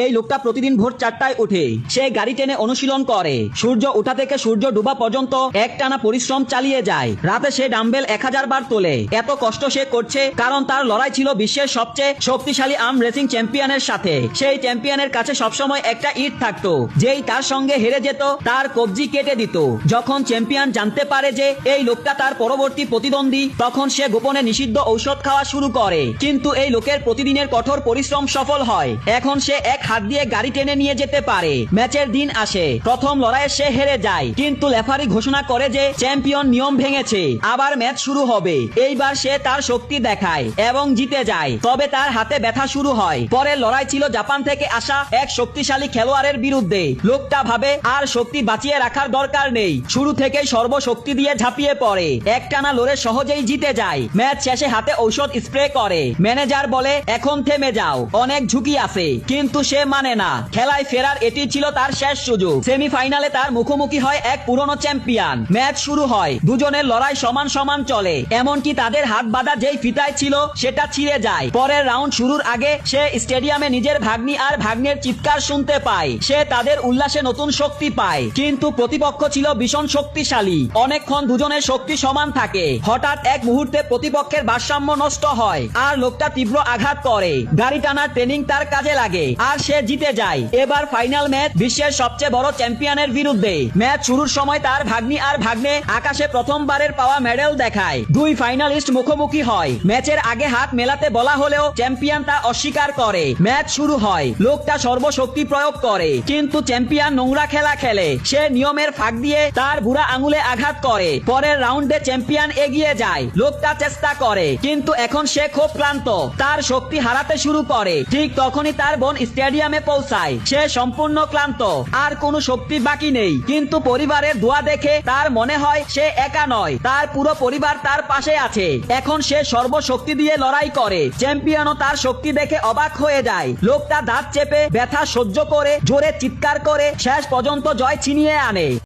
এই লোকটা প্রতিদিন ভোর 4টায় উঠে সে গাড়ি টেনে অনুশীলন করে। সূর্য ওঠা থেকে সূর্য ডুবা পর্যন্ত একটানা পরিশ্রম চালিয়ে যায়। রাতে সে ডাম্বেল 1000 বার তোলে। এত কষ্ট সে করছে কারণ তার লড়াই ছিল বিশ্বের সবচেয়ে শক্তিশালী আর্ম রেসিং চ্যাম্পিয়নের সাথে। সেই চ্যাম্পিয়নের কাছে সবসময় একটা ইট থাকতো, যেই তার সঙ্গে হেরে যেত তার কবজি কেটে দিত। যখন চ্যাম্পিয়ন জানতে পারে যে এই লোকটা তার পরবর্তী প্রতিদ্বন্দ্বী, তখন সে গোপনে নিষিদ্ধ ঔষধ খাওয়া শুরু করে। কিন্তু এই লোকের প্রতিদিনের কঠোর পরিশ্রম সফল হয়। এখন সে এক হাত দিয়ে গাড়ি টেনে নিয়ে যেতে পারে। ম্যাচের দিন আসে। প্রথম লড়াইয়ে সে হেরে যায়, কিন্তু রেফারি ঘোষণা করে যে চ্যাম্পিয়ন নিয়ম ভেঙেছে, আবার ম্যাচ শুরু হবে। এইবার সে তার শক্তি দেখায় এবং জিতে যায়। তবে তার হাতে ব্যথা শুরু হয়। পরের লড়াই ছিল জাপান থেকে আসা এক শক্তিশালী খেলোয়াড়ের বিরুদ্ধে। লোকটা ভাবে আর শক্তি বাঁচিয়ে রাখার দরকার নেই, শুরু থেকেই সর্বশক্তি দিয়ে ঝাঁপিয়ে পড়ে। একটানা লড়ে সহজেই জিতে যায়। ম্যাচ শেষে হাতে ঔষধ স্প্রে করে। ম্যানেজার বলে এখন থেমে যাও, অনেক ঝুঁকি আছে, কিন্তু সে মানে না। খেলায় ফেরার এটি ছিল তার শেষ সুযোগ। সেমিফাইনালে তার মুখোমুখি হয় এক পুরনো চ্যাম্পিয়ন। ম্যাচ শুরু হয়। দুজনের লড়াই সমান সমান চলে, এমনকি তাদের হাত বাঁধা যেই ফিতায় ছিল সেটা ছিঁড়ে যায়। পরের রাউন্ড শুরুর আগে সে স্টেডিয়ামে নিজের ভাগ্নি আর ভাগ্নের চিৎকার শুনতে পায়। সে তাদের উল্লাসে নতুন শক্তি পায়, কিন্তু প্রতিপক্ষ ছিল ভীষণ শক্তিশালী। অনেকক্ষণ দুজনের শক্তি সমান থাকে। হঠাৎ এক মুহূর্তে প্রতিপক্ষের ভারসাম্য নষ্ট হয় আর লোকটা তীব্র আঘাত করে। গাড়ি টানার ট্রেনিং তার কাজে লাগে আর সে জিতে যায়। এবার ফাইনাল ম্যাচ বিশ্বের সবচেয়ে বড় চ্যাম্পিয়নের বিরুদ্ধে। ম্যাচ শুরুর সময় তার ভাগ্নি আর ভাগ্নে আকাশে প্রথমবারের পাওয়া মেডেল দেখায়। দুই ফাইনালিস্ট মুখোমুখি হয়। ম্যাচের আগে হাত মেলাতে বলা হলেও চ্যাম্পিয়ন তা অস্বীকার করে। ম্যাচ শুরু হয়। লোকটা সর্বশক্তি প্রয়োগ করে, কিন্তু চ্যাম্পিয়ন নোংরা খেলা খেলে। সে নিয়মের ফাঁক দিয়ে তার বুড়া আঙুলে আঘাত করে। পরের রাউন্ডে চ্যাম্পিয়ন এগিয়ে যায়। লোকটা চেষ্টা করে, কিন্তু এখন সে খুব ক্লান্ত। তার শক্তি হারাতে শুরু করে। ঠিক তখনই তার বোন স্টেডিয়ামে পৌঁছায়। সে সম্পূর্ণ ক্লান্ত, আর কোনো শক্তি বাকি নেই। কিন্তু পরিবারের দোয়া দেখে তার মনে হয় সে একা নয়, তার পুরো পরিবার তার পাশে আছে। এখন সে সর্বশক্তি দিয়ে লড়াই করে। চ্যাম্পিয়নও তার শক্তি দেখে অবাক হয়ে যায়। লোকটা দাঁত চেপে ব্যথা সহ্য করে জোরে চিৎকার করে শেষ পর্যন্ত জয় ছিনিয়ে আনে।